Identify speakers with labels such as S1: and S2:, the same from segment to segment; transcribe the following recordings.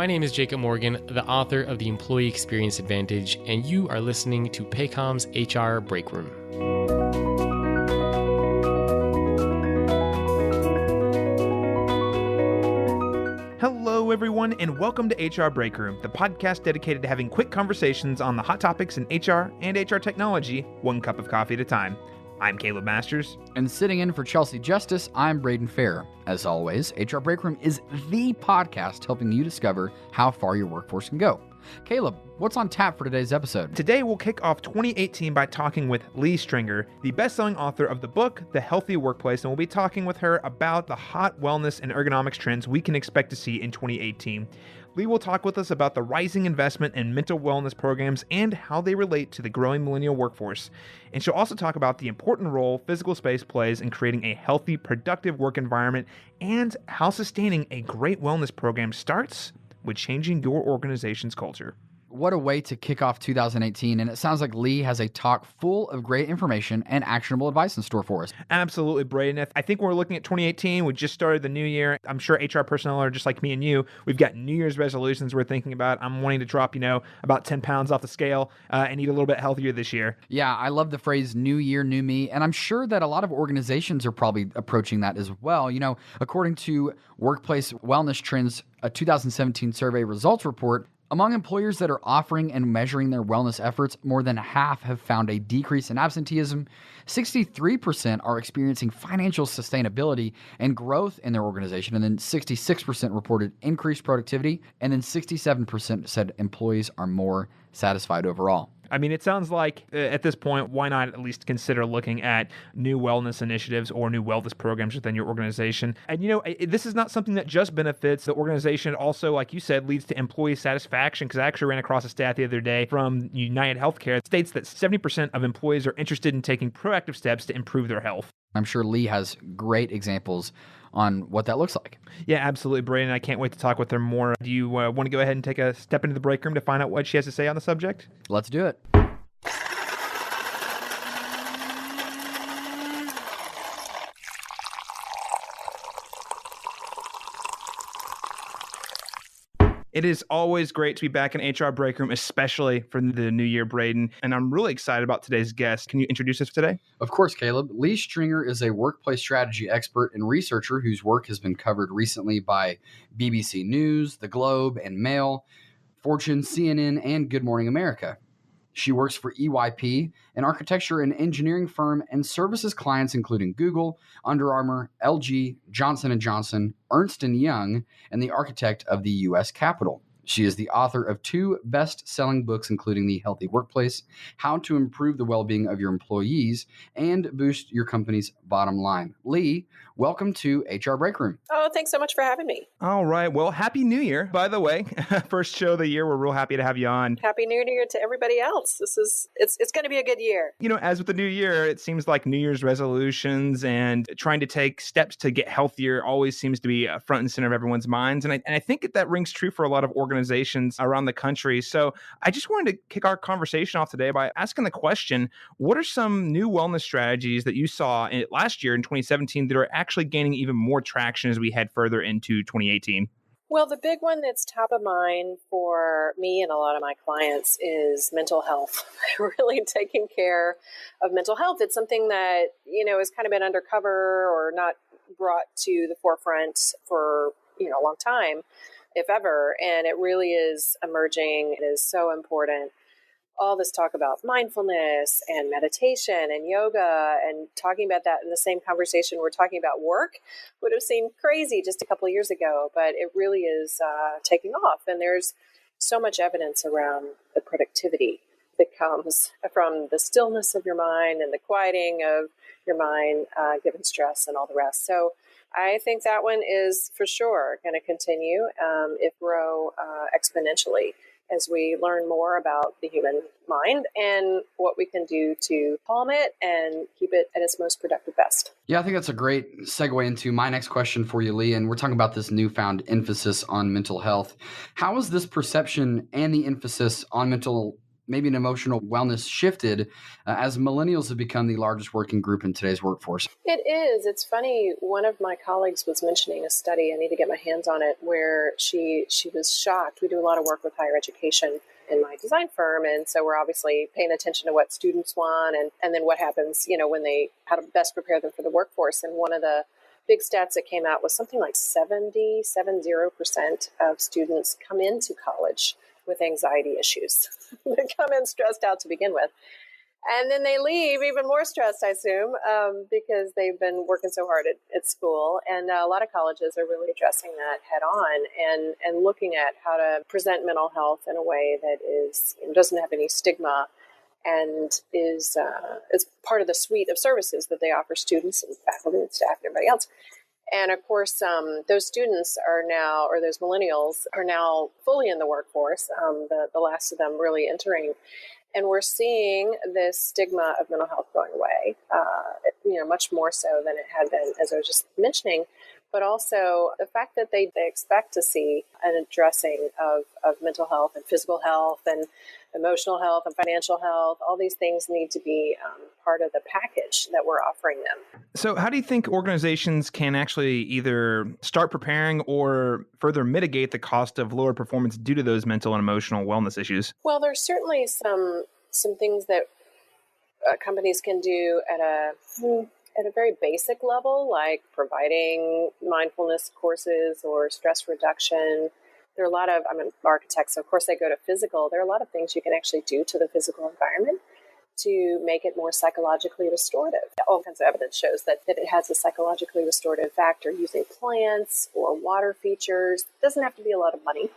S1: My name is Jacob Morgan, the author of The Employee Experience Advantage, and you are listening to Paycom's HR Break Room.
S2: Hello, everyone, and welcome to HR Break Room, the podcast dedicated to having quick conversations on the hot topics in HR and HR technology, one cup of coffee at a time. I'm Caleb Masters.
S3: And sitting in for Chelsea Justice, I'm Braden Fair. As always, HR Break Room is the podcast helping you discover how far your workforce can go. Caleb, what's on tap for today's episode?
S2: Today, we'll kick off 2018 by talking with Lee Stringer, the best-selling author of the book, The Healthy Workplace, and we'll be talking with her about the hot wellness and ergonomics trends we can expect to see in 2018. Lee will talk with us about the rising investment in mental wellness programs and how they relate to the growing millennial workforce. And she'll also talk about the important role physical space plays in creating a healthy, productive work environment and how sustaining a great wellness program starts with changing your organization's culture.
S3: What a way to kick off 2018, and it sounds like Lee has a talk full of great information and actionable advice in store for us.
S2: Absolutely, Braden. I think we're looking at 2018. We just started the new year. I'm sure HR personnel are just like me and you. We've got New Year's resolutions we're thinking about. I'm wanting to drop, about 10 pounds off the scale and eat a little bit healthier this year.
S3: Yeah, I love the phrase new year, new me, and I'm sure that a lot of organizations are probably approaching that as well. According to Workplace Wellness Trends, a 2017 survey results report, among employers that are offering and measuring their wellness efforts, more than half have found a decrease in absenteeism, 63% are experiencing financial sustainability and growth in their organization, and then 66% reported increased productivity, and then 67% said employees are more satisfied overall.
S2: I mean, it sounds like at this point, why not at least consider looking at new wellness initiatives or new wellness programs within your organization? And, this is not something that just benefits the organization. It also, like you said, leads to employee satisfaction, because I actually ran across a stat the other day from United Healthcare. It states that 70% of employees are interested in taking proactive steps to improve their health.
S3: I'm sure Lee has great examples on what that looks like.
S2: Yeah, absolutely, Brayden. I can't wait to talk with her more. Do you want to go ahead and take a step into the break room to find out what she has to say on the subject?
S3: Let's do it.
S2: It is always great to be back in HR Break Room, especially for the new year, Braden. And I'm really excited about today's guest. Can you introduce us today?
S3: Of course, Caleb. Lee Stringer is a workplace strategy expert and researcher whose work has been covered recently by BBC News, The Globe and Mail, Fortune, CNN, and Good Morning America. She works for EYP, an architecture and engineering firm, and services clients including Google, Under Armour, LG, Johnson & Johnson, Ernst & Young, and the architect of the U.S. Capitol. She is the author of 2 best-selling books, including The Healthy Workplace, How to Improve the Well-Being of Your Employees, and Boost Your Company's Bottom Line. Lee, welcome to HR Break Room.
S4: Oh, thanks so much for having me.
S2: All right. Well, Happy New Year, by the way. First show of the year. We're real happy to have you on.
S4: Happy New Year to everybody else. It's going to be a good year.
S2: As with the new year, it seems like New Year's resolutions and trying to take steps to get healthier always seems to be front and center of everyone's minds. And I think that rings true for a lot of organizations around the country. So I just wanted to kick our conversation off today by asking the question, what are some new wellness strategies that you saw last year in 2017 that are actually gaining even more traction as we head further into 2018?
S4: Well, the big one that's top of mind for me and a lot of my clients is mental health. Really taking care of mental health. It's something that, has kind of been undercover or not brought to the forefront for, a long time, if ever. And it really is emerging. It is so important. All this talk about mindfulness and meditation and yoga and talking about that in the same conversation we're talking about work would have seemed crazy just a couple of years ago, but it really is taking off. And there's so much evidence around the productivity that comes from the stillness of your mind and the quieting of your mind given stress and all the rest. So I think that one is for sure going to continue, if grow exponentially, as we learn more about the human mind and what we can do to calm it and keep it at its most productive best.
S3: Yeah, I think that's a great segue into my next question for you, Lee. And we're talking about this newfound emphasis on mental health. How is this perception and the emphasis on mental maybe an emotional wellness shifted as millennials have become the largest working group in today's workforce?
S4: It is. It's funny. One of my colleagues was mentioning a study. I need to get my hands on it, where she was shocked. We do a lot of work with higher education in my design firm, and so we're obviously paying attention to what students want and then what happens, when they, how to best prepare them for the workforce. And one of the big stats that came out was something like 70% of students come into college with anxiety issues. They come in stressed out to begin with. And then they leave even more stressed, I assume, because they've been working so hard at school. And a lot of colleges are really addressing that head on and looking at how to present mental health in a way that is doesn't have any stigma and is part of the suite of services that they offer students and faculty and staff and everybody else. And of course, those students are now, or those millennials are now fully in the workforce, the last of them really entering. And we're seeing this stigma of mental health going away, much more so than it had been, as I was just mentioning. But also the fact that they expect to see an addressing of mental health and physical health and emotional health and financial health. All these things need to be part of the package that we're offering them.
S2: So how do you think organizations can actually either start preparing or further mitigate the cost of lower performance due to those mental and emotional wellness issues?
S4: Well, there's certainly some things that companies can do at a very basic level, like providing mindfulness courses or stress reduction. There are a lot of, I'm an architect, so of course I go to physical. There are a lot of things you can actually do to the physical environment to make it more psychologically restorative. All kinds of evidence shows that it has a psychologically restorative factor using plants or water features. It doesn't have to be a lot of money,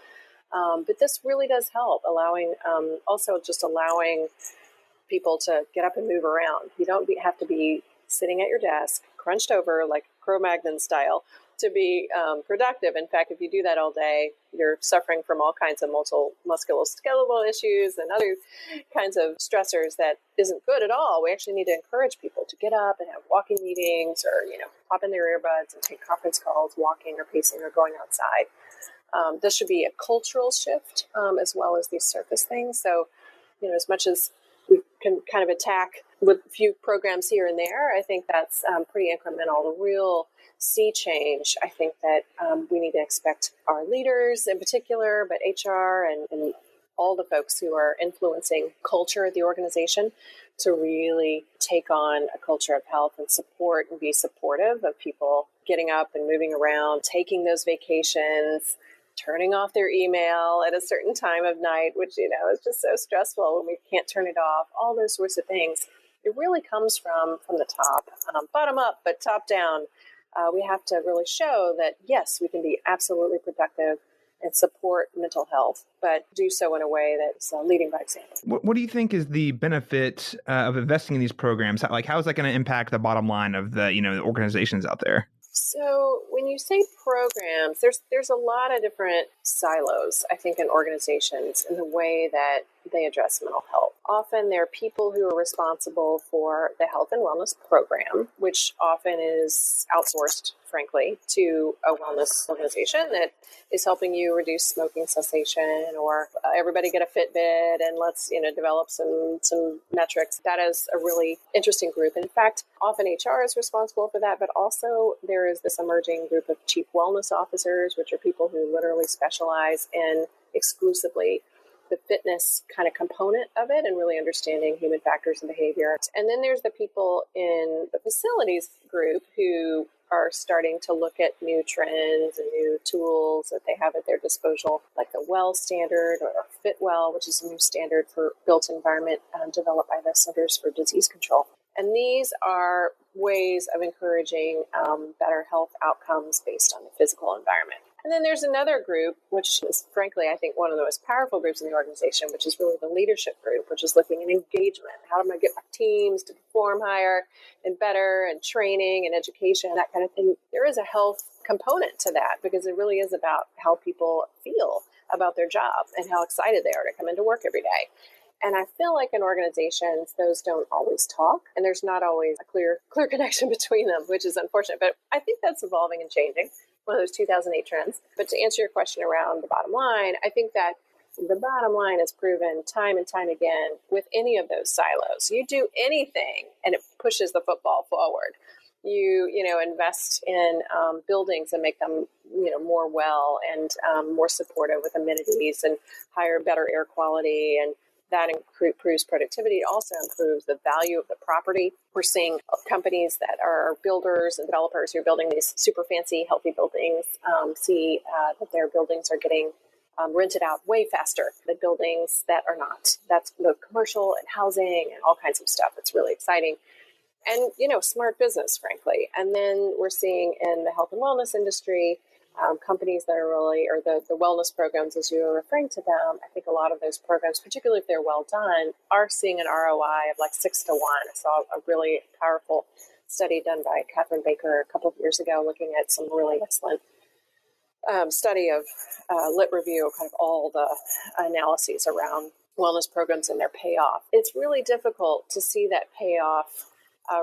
S4: but this really does help, allowing people to get up and move around. You don't have to be sitting at your desk, crunched over like Cro-Magnon style, to be productive. In fact, if you do that all day, you're suffering from all kinds of musculoskeletal issues and other kinds of stressors that isn't good at all. We actually need to encourage people to get up and have walking meetings or, pop in their earbuds and take conference calls, walking or pacing or going outside. This should be a cultural shift as well as these surface things. So, as much as we can kind of attack with a few programs here and there, I think that's pretty incremental. The real sea change, I think that we need to expect our leaders in particular, but HR and all the folks who are influencing culture at the organization to really take on a culture of health and support and be supportive of people getting up and moving around, taking those vacations, turning off their email at a certain time of night, which, is just so stressful when we can't turn it off, all those sorts of things. It really comes from the top, bottom up, but top down. We have to really show that, yes, we can be absolutely productive and support mental health, but do so in a way that's leading by example.
S2: What do you think is the benefit of investing in these programs? How is that going to impact the bottom line of the organizations out there?
S4: So when you say programs, there's a lot of different silos, I think, in organizations in the way that they address mental health. Often there are people who are responsible for the health and wellness program, which often is outsourced, frankly, to a wellness organization that is helping you reduce smoking cessation, or everybody get a Fitbit and let's develop some metrics. That is a really interesting group. In fact, often HR is responsible for that, but also there is this emerging group of chief wellness officers, which are people who literally specialize in exclusively the fitness kind of component of it and really understanding human factors and behavior. And then there's the people in the facilities group who are starting to look at new trends and new tools that they have at their disposal, like the WELL standard or FitWell, which is a new standard for built environment developed by the Centers for Disease Control. And these are ways of encouraging better health outcomes based on the physical environment. And then there's another group, which is, frankly, I think one of the most powerful groups in the organization, which is really the leadership group, which is looking at engagement. How am I get my teams to perform higher and better, and training and education, that kind of thing. There is a health component to that because it really is about how people feel about their job and how excited they are to come into work every day. And I feel like in organizations, those don't always talk, and there's not always a clear connection between them, which is unfortunate. But I think that's evolving and changing, one of those 2008 trends. But to answer your question around the bottom line, I think that The bottom line is proven time and time again with any of those silos. You do anything and it pushes the football forward. You invest in buildings and make them, more well and more supportive with amenities and better air quality. And that improves productivity. It also improves the value of the property. We're seeing companies that are builders and developers who are building these super fancy, healthy buildings see that their buildings are getting rented out way faster than buildings that are not. That's the commercial and housing and all kinds of stuff. It's really exciting. And, smart business, frankly. And then we're seeing in the health and wellness industry, companies that are really, or the wellness programs, as you were referring to them, I think a lot of those programs, particularly if they're well done, are seeing an ROI of like 6 to 1. I saw a really powerful study done by Catherine Baker a couple of years ago, looking at some really excellent study of lit review, kind of all the analyses around wellness programs and their payoff. It's really difficult to see that payoff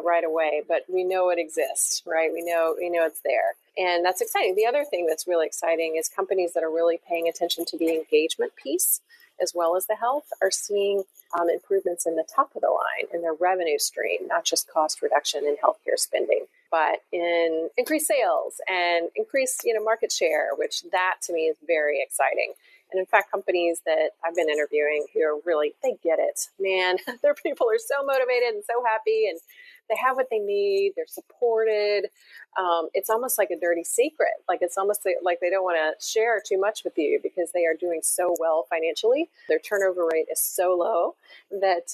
S4: right away, but we know it exists, right? We know it's there. And that's exciting. The other thing that's really exciting is companies that are really paying attention to the engagement piece as well as the health are seeing improvements in the top of the line in their revenue stream, not just cost reduction in healthcare spending, but in increased sales and increased, market share, which that to me is very exciting. And in fact, companies that I've been interviewing who are really, they get it, man. Their people are so motivated and so happy and they have what they need. They're supported. It's almost like a dirty secret. Like it's almost like they don't want to share too much with you because they are doing so well financially. Their turnover rate is so low that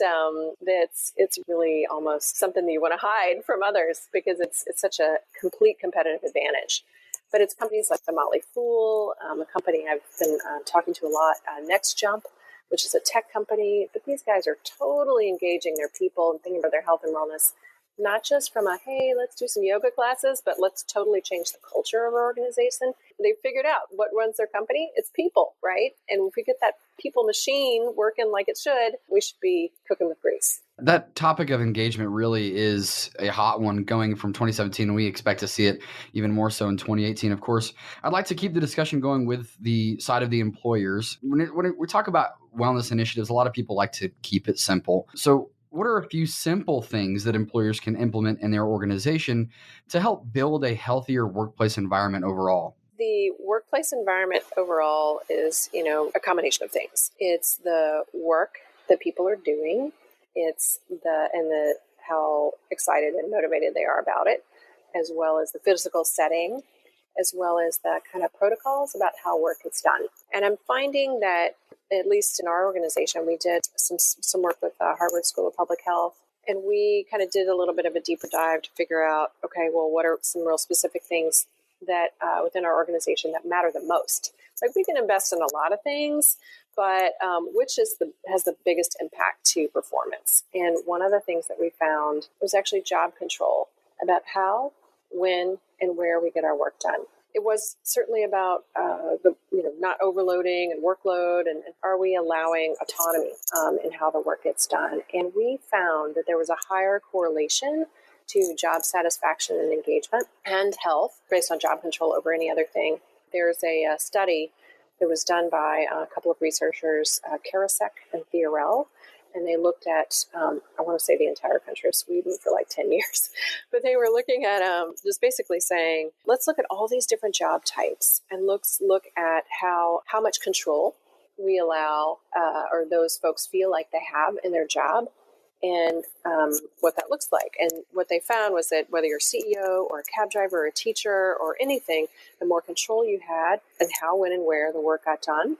S4: it's really almost something that you want to hide from others because it's such a complete competitive advantage. But it's companies like the Motley Fool, a company I've been talking to a lot, Next Jump, which is a tech company. But these guys are totally engaging their people and thinking about their health and wellness, not just from hey, let's do some yoga classes, but let's totally change the culture of our organization. They've figured out what runs their company. It's people, right? And if we get that people machine working like it should, we should be cooking with grease.
S3: That topic of engagement really is a hot one going from 2017, and we expect to see it even more so in 2018. Of course, I'd like to keep the discussion going with the side of the employers. When we talk about wellness initiatives, a lot of people like to keep it simple. So what are a few simple things that employers can implement in their organization to help build a healthier workplace environment overall?
S4: The workplace environment overall is, a combination of things. It's the work that people are doing. It's how excited and motivated they are about it, as well as the physical setting, as well as the kind of protocols about how work is done. And I'm finding that, at least in our organization, we did some work with Harvard School of Public Health, and we kind of did a little bit of a deeper dive to figure out, okay, well, what are some real specific things that within our organization that matter the most? Like we can invest in a lot of things, but which has the biggest impact to performance? And one of the things that we found was actually job control, about how, when, and where we get our work done. It was certainly about not overloading and workload, and are we allowing autonomy in how the work gets done? And we found that there was a higher correlation to job satisfaction and engagement and health based on job control over any other thing. There's a study that was done by a couple of researchers, Karasek and Theorel, and they looked at, I want to say the entire country of Sweden for like 10 years. But they were looking at just basically saying, let's look at all these different job types and look at how much control we allow or those folks feel like they have in their job and what that looks like. And what they found was that whether you're a CEO or a cab driver or a teacher or anything, the more control you had and how, when, and where the work got done,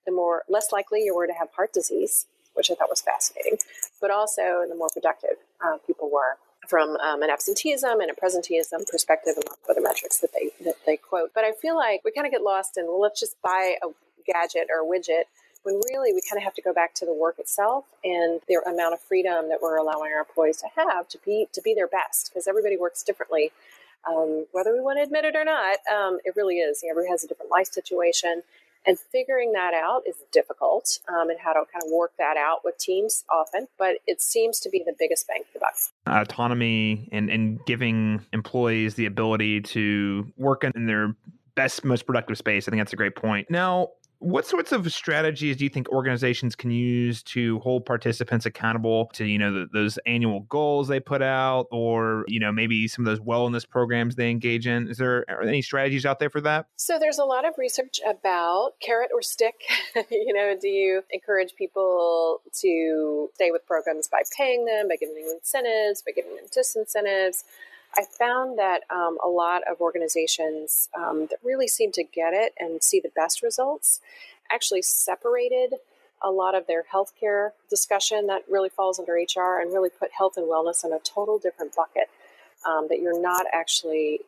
S4: the less likely you were to have heart disease, which I thought was fascinating, but also the more productive people were from an absenteeism and a presenteeism perspective and other metrics that they quote. But I feel like we kind of get lost in, well, let's just buy a gadget or a widget, when really we kind of have to go back to the work itself and the amount of freedom that we're allowing our employees to have to be their best, because everybody works differently. Whether we want to admit it or not, it really is. Everybody has a different life situation. And figuring that out is difficult, and how to kind of work that out with teams often. But it seems to be the biggest bang for the buck.
S2: Autonomy and giving employees the ability to work in their best, most productive space. I think that's a great point. Now, What sorts of strategies do you think organizations can use to hold participants accountable to, those annual goals they put out, or, maybe some of those wellness programs they engage in? Are there any strategies out there for that?
S4: So there's a lot of research about carrot or stick. Do you encourage people to stay with programs by paying them, by giving them incentives, by giving them disincentives? I found that a lot of organizations that really seem to get it and see the best results actually separated a lot of their healthcare discussion that really falls under HR and really put health and wellness in a total different bucket, that you're not actually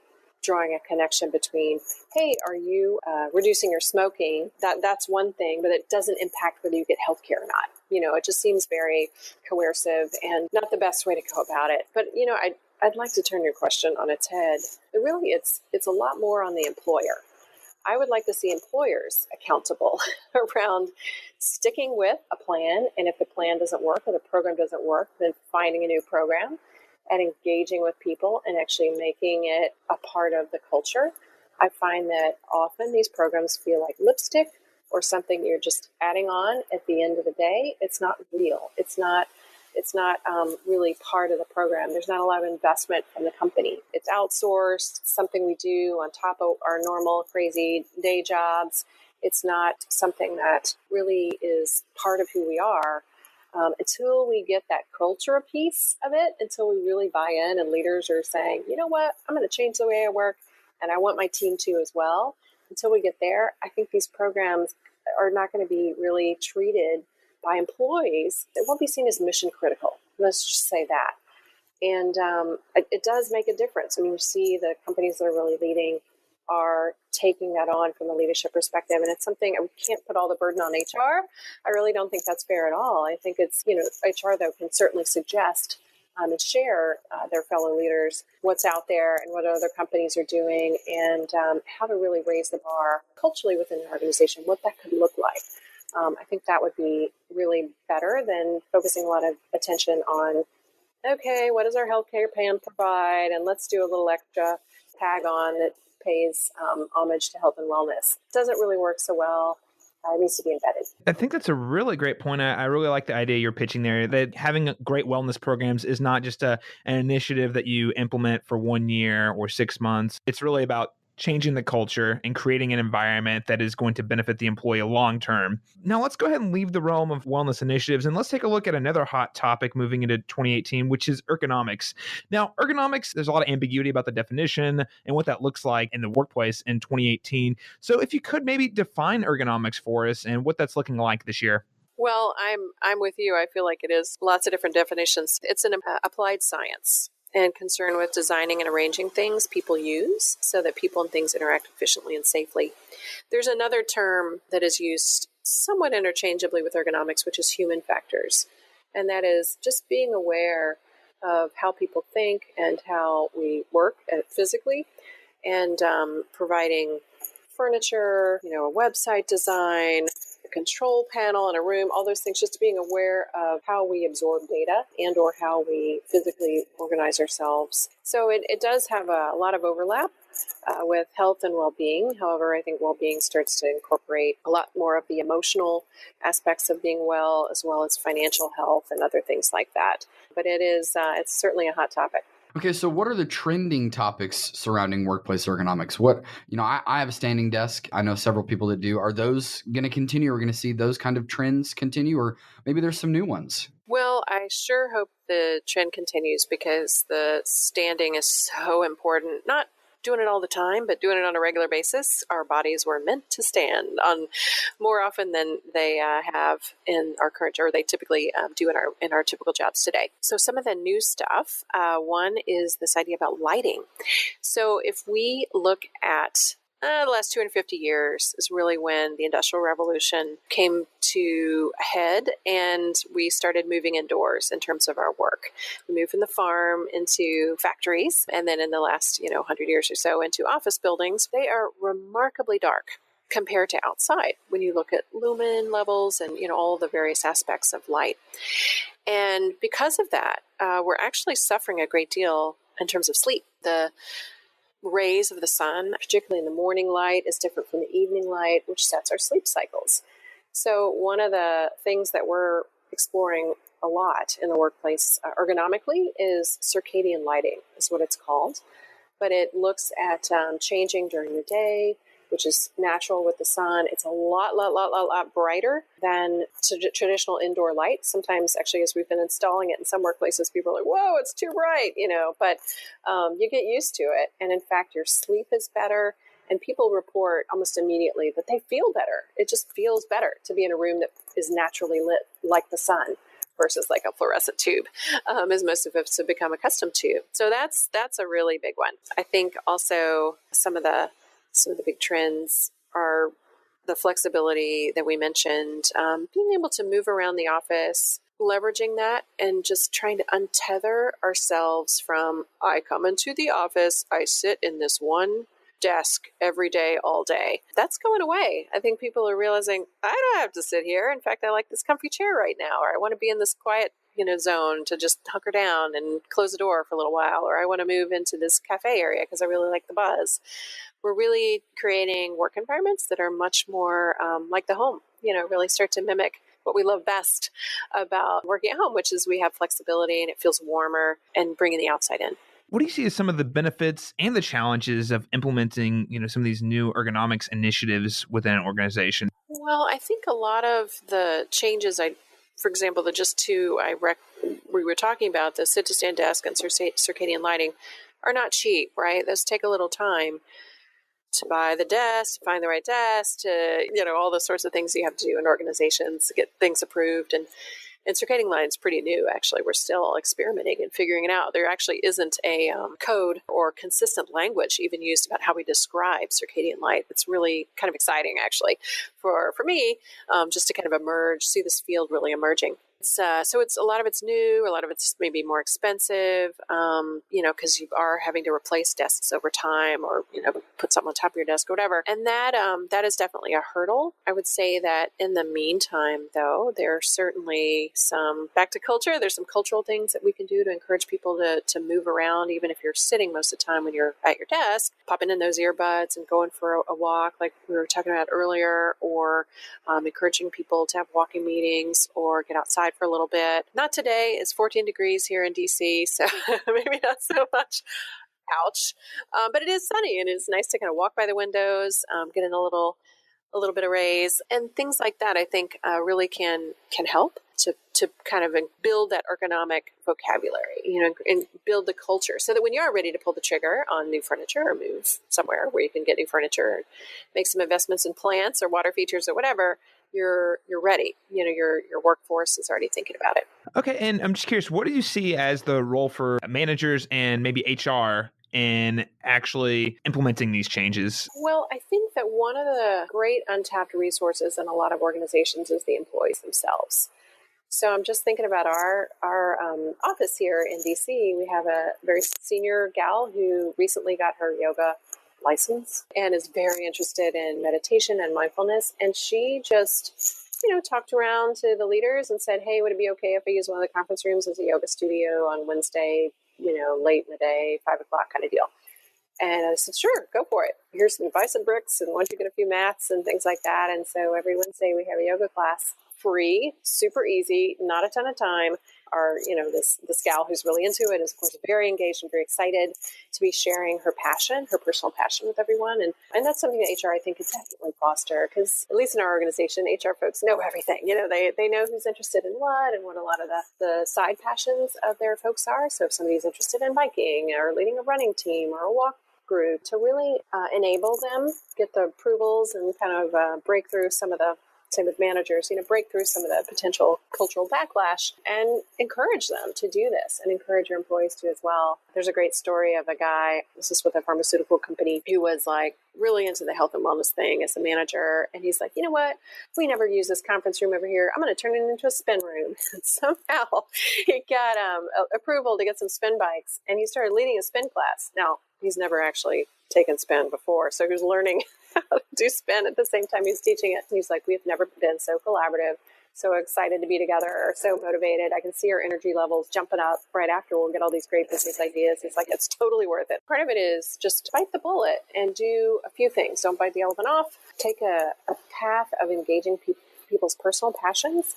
S4: drawing a connection between, hey, are you reducing your smoking? That's one thing, but it doesn't impact whether you get healthcare or not. It just seems very coercive and not the best way to go about it. But, I'd like to turn your question on its head. Really, it's a lot more on the employer. I would like to see employers accountable around sticking with a plan. And if the plan doesn't work or the program doesn't work, then finding a new program and engaging with people and actually making it a part of the culture. I find that often these programs feel like lipstick or something you're just adding on at the end of the day. It's not real. It's not really part of the program. There's not a lot of investment from the company. It's outsourced, something we do on top of our normal crazy day jobs. It's not something that really is part of who we are. Until we get that culture piece of it, until we really buy in and leaders are saying, you know what, I'm going to change the way I work and I want my team to as well. Until we get there, I think these programs are not going to be really treated by employees. It won't be seen as mission critical. Let's just say that. And it does make a difference. I mean, you see the companies that are really leading are taking that on from the leadership perspective. And it's something, we can't put all the burden on HR. I really don't think that's fair at all. I think it's, HR though can certainly suggest and share their fellow leaders what's out there and what other companies are doing and how to really raise the bar culturally within the organization, what that could look like. I think that would be really better than focusing a lot of attention on, okay, what does our healthcare plan provide? And let's do a little extra tag on that pays homage to health and wellness. It doesn't really work so well. It needs to be embedded.
S2: I think that's a really great point. I really like the idea you're pitching there, that having great wellness programs is not just an initiative that you implement for 1 year or 6 months. It's really about changing the culture and creating an environment that is going to benefit the employee long term. Now, let's go ahead and leave the realm of wellness initiatives and let's take a look at another hot topic moving into 2018, which is ergonomics. Now, ergonomics, there's a lot of ambiguity about the definition and what that looks like in the workplace in 2018. So if you could maybe define ergonomics for us and what that's looking like this year.
S4: Well, I'm with you. I feel like it is lots of different definitions. It's an applied science and concerned with designing and arranging things people use so that people and things interact efficiently and safely. There's another term that is used somewhat interchangeably with ergonomics, which is human factors. And that is just being aware of how people think and how we work physically and providing furniture, a website design, a control panel in a room, all those things, just being aware of how we absorb data and or how we physically organize ourselves. So it does have a lot of overlap with health and well-being. However, I think well-being starts to incorporate a lot more of the emotional aspects of being well, as well as financial health and other things like that. But it's certainly a hot topic.
S3: Okay, so what are the trending topics surrounding workplace ergonomics? I have a standing desk. I know several people that do. Are those going to continue? We're going to see those kind of trends continue, or maybe there's some new ones?
S4: Well, I sure hope the trend continues because the standing is so important. Not doing it all the time, but doing it on a regular basis. Our bodies were meant to stand on more often than they have in our current, or they typically do in our typical jobs today. So some of the new stuff, one is this idea about lighting. So if we look at the last 250 years is really when the Industrial Revolution came to a head and we started moving indoors in terms of our work. We moved from the farm into factories, and then in the last 100 years or so into office buildings. They are remarkably dark compared to outside when you look at lumen levels and all the various aspects of light. And because of that, we're actually suffering a great deal in terms of sleep. The rays of the sun, particularly in the morning light, is different from the evening light, which sets our sleep cycles. So one of the things that we're exploring a lot in the workplace ergonomically is circadian lighting, is what it's called. But it looks at changing during the day, which is natural with the sun. It's a lot brighter than traditional indoor light. Sometimes, actually, as we've been installing it in some workplaces, people are like, whoa, it's too bright, but you get used to it. And in fact, your sleep is better. And people report almost immediately that they feel better. It just feels better to be in a room that is naturally lit like the sun versus like a fluorescent tube, as most of us have become accustomed to. So that's a really big one. I think also some of the big trends are the flexibility that we mentioned, being able to move around the office, leveraging that and just trying to untether ourselves from, I come into the office, I sit in this one desk every day, all day. That's going away. I think people are realizing, I don't have to sit here. In fact, I like this comfy chair right now, or I want to be in this quiet, zone to just hunker down and close the door for a little while, or I want to move into this cafe area because I really like the buzz. We're really creating work environments that are much more like the home, really start to mimic what we love best about working at home, which is we have flexibility and it feels warmer and bringing the outside in.
S2: What do you see as some of the benefits and the challenges of implementing, some of these new ergonomics initiatives within an organization?
S4: Well, I think a lot of the changes, for example, the just two we were talking about, the sit-to-stand desk and circadian lighting, are not cheap, right? Those take a little time to buy the desk, to find the right desk, to, all the sorts of things you have to do in organizations to get things approved. And circadian lighting is pretty new, actually. We're still experimenting and figuring it out. There actually isn't a code or consistent language even used about how we describe circadian light. It's really kind of exciting, actually, for me, just to kind of see this field really emerging. So it's a lot of it's new, a lot of it's maybe more expensive, because you are having to replace desks over time, or put something on top of your desk or whatever. And that is definitely a hurdle. I would say that in the meantime, though, there's certainly some back to culture. There's some cultural things that we can do to encourage people to move around, even if you're sitting most of the time when you're at your desk, popping in those earbuds and going for a walk, like we were talking about earlier, or encouraging people to have walking meetings or get outside for a little bit. Not today. It's 14 degrees here in DC, so maybe not so much. Ouch. But it is sunny, and it's nice to kind of walk by the windows, get in a little bit of rays, and things like that. I think really can help to kind of build that ergonomic vocabulary, and build the culture, so that when you are ready to pull the trigger on new furniture or move somewhere where you can get new furniture, or make some investments in plants or water features or whatever, you're ready. Your workforce is already thinking about it.
S2: Okay, and I'm just curious, what do you see as the role for managers and maybe HR in actually implementing these changes?
S4: Well, I think that one of the great untapped resources in a lot of organizations is the employees themselves. So I'm just thinking about our office here in DC. We have a very senior gal who recently got her yoga license and is very interested in meditation and mindfulness. And she just, talked around to the leaders and said, hey, would it be okay if I use one of the conference rooms as a yoga studio on Wednesday, late in the day, 5 o'clock kind of deal? And I said, sure, go for it. Here's some bison bricks, and why don't you get a few mats and things like that. And so every Wednesday we have a yoga class, free, super easy, not a ton of time. This gal who's really into it is, of course, very engaged and very excited to be sharing her personal passion with everyone. And that's something that HR, I think, could definitely foster, because at least in our organization, HR folks know everything. They know who's interested in what and what a lot of the side passions of their folks are. So if somebody's interested in biking or leading a running team or a walk group, to really enable them, get the approvals, and kind of break through some of the, same with managers, break through some of the potential cultural backlash and encourage them to do this, and encourage your employees to as well. There's a great story of a guy, this is with a pharmaceutical company, who was like really into the health and wellness thing as a manager. And he's like, you know what? We never use this conference room over here. I'm going to turn it into a spin room. And somehow he got approval to get some spin bikes, and he started leading a spin class. Now, he's never actually taken spin before, so he was learning how to do spin at the same time he's teaching it. And he's like, we've never been so collaborative, so excited to be together, so motivated. I can see our energy levels jumping up right after we'll get all these great business ideas. He's like, it's totally worth it. Part of it is just bite the bullet and do a few things. Don't bite the elephant off. Take a path of engaging people's personal passions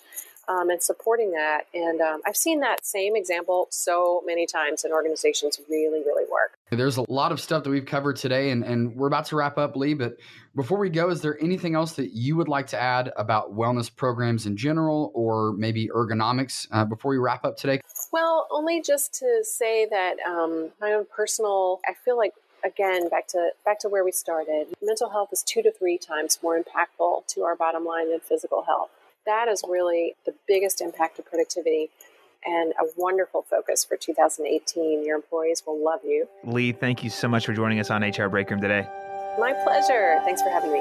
S4: and supporting that. And I've seen that same example so many times in organizations really, really work.
S3: There's a lot of stuff that we've covered today, and we're about to wrap up, Lee. But before we go, is there anything else that you would like to add about wellness programs in general, or maybe ergonomics before we wrap up today?
S4: Well, only just to say that my own personal, I feel like, again, back to where we started, mental health is 2 to 3 times more impactful to our bottom line than physical health. That is really the biggest impact to productivity and a wonderful focus for 2018. Your employees will love you.
S2: Lee, thank you so much for joining us on HR Break Room today.
S4: My pleasure. Thanks for having me.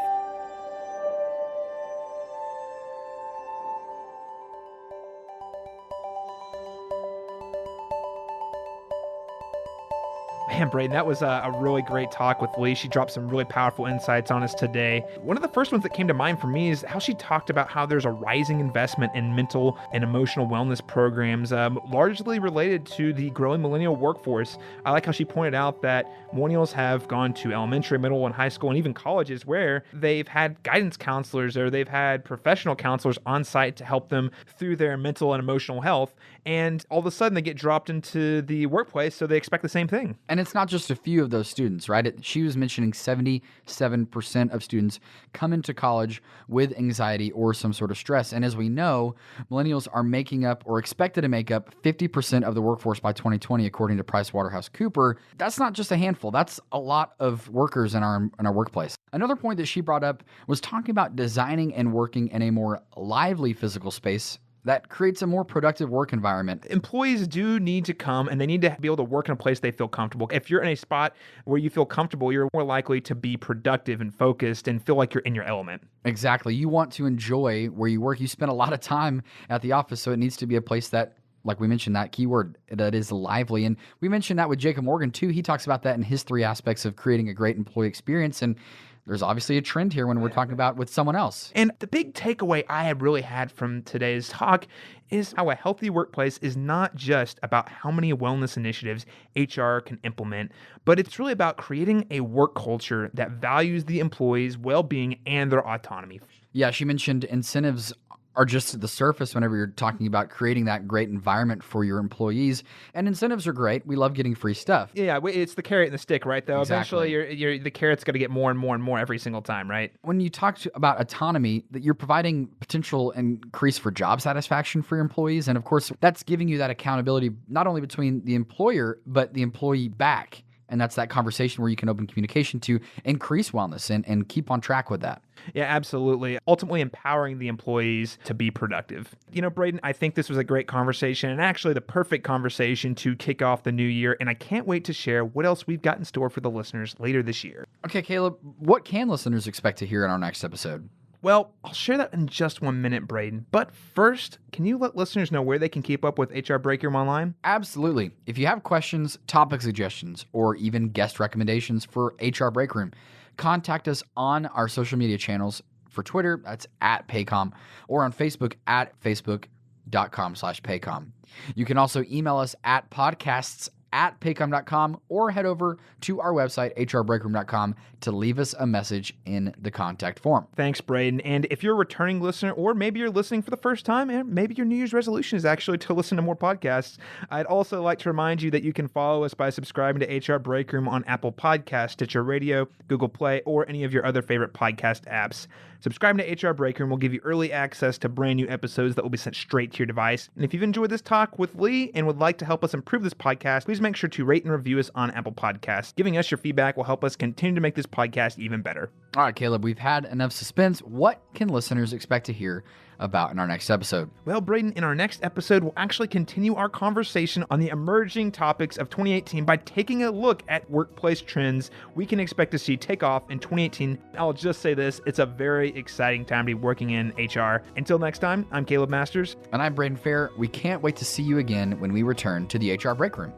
S2: Man, Braden, that was a really great talk with Lee. She dropped some really powerful insights on us today. One of the first ones that came to mind for me is how she talked about how there's a rising investment in mental and emotional wellness programs, largely related to the growing millennial workforce. I like how she pointed out that millennials have gone to elementary, middle, and high school, and even colleges where they've had guidance counselors or they've had professional counselors on site to help them through their mental and emotional health. And all of a sudden they get dropped into the workplace, so they expect the same thing.
S3: And it's not just a few of those students, right? She was mentioning 77% of students come into college with anxiety or some sort of stress. And as we know, millennials are making up or expected to make up 50% of the workforce by 2020, according to PricewaterhouseCoopers. That's not just a handful. That's a lot of workers in our workplace. Another point that she brought up was talking about designing and working in a more lively physical space that creates a more productive work environment.
S2: Employees do need to come and they need to be able to work in a place they feel comfortable. If you're in a spot where you feel comfortable, you're more likely to be productive and focused and feel like you're in your element.
S3: Exactly. You want to enjoy where you work. You spend a lot of time at the office, so it needs to be a place that, like we mentioned, that keyword, that is lively. And we mentioned that with Jacob Morgan too. He talks about that in his 3 aspects of creating a great employee experience. And there's obviously a trend here when we're talking about with someone else.
S2: And the big takeaway I have really had from today's talk is how a healthy workplace is not just about how many wellness initiatives HR can implement, but it's really about creating a work culture that values the employees' well-being and their autonomy.
S3: Yeah, she mentioned incentives are just at the surface whenever you're talking about creating that great environment for your employees. And incentives are great. We love getting free stuff.
S2: Yeah, it's the carrot and the stick, right? Though
S3: Exactly.
S2: Eventually, the carrot's got to get more and more and more every single time, right?
S3: When you talk about autonomy, that you're providing potential increase for job satisfaction for your employees. And of course, that's giving you that accountability, not only between the employer, but the employee back. And that's that conversation where you can open communication to increase wellness and keep on track with that.
S2: Yeah, absolutely. Ultimately empowering the employees to be productive. You know, Braden, I think this was a great conversation and actually the perfect conversation to kick off the new year. And I can't wait to share what else we've got in store for the listeners later this year.
S3: Okay, Caleb, what can listeners expect to hear in our next episode?
S2: Well, I'll share that in just 1 minute, Braden. But first, can you let listeners know where they can keep up with HR Break Room online?
S3: Absolutely. If you have questions, topic suggestions, or even guest recommendations for HR Break Room, contact us on our social media channels. For Twitter, that's @Paycom, or on Facebook facebook.com/Paycom. You can also email us at podcasts@paycom.com or head over to our website, hrbreakroom.com, to leave us a message in the contact form.
S2: Thanks, Braden. And if you're a returning listener, or maybe you're listening for the first time, and maybe your New Year's resolution is actually to listen to more podcasts, I'd also like to remind you that you can follow us by subscribing to HR Break Room on Apple Podcasts, Stitcher Radio, Google Play, or any of your other favorite podcast apps. Subscribing to HR Break Room will give you early access to brand new episodes that will be sent straight to your device. And if you've enjoyed this talk with Lee and would like to help us improve this podcast, please make sure to rate and review us on Apple Podcasts. Giving us your feedback will help us continue to make this podcast even better.
S3: All right, Caleb, we've had enough suspense. What can listeners expect to hear about in our next episode?
S2: Well, Braden, in our next episode, we'll actually continue our conversation on the emerging topics of 2018 by taking a look at workplace trends we can expect to see take off in 2018. I'll just say this, it's a very exciting time to be working in HR. Until next time, I'm Caleb Masters.
S3: And I'm Braden Fair. We can't wait to see you again when we return to the HR Break Room.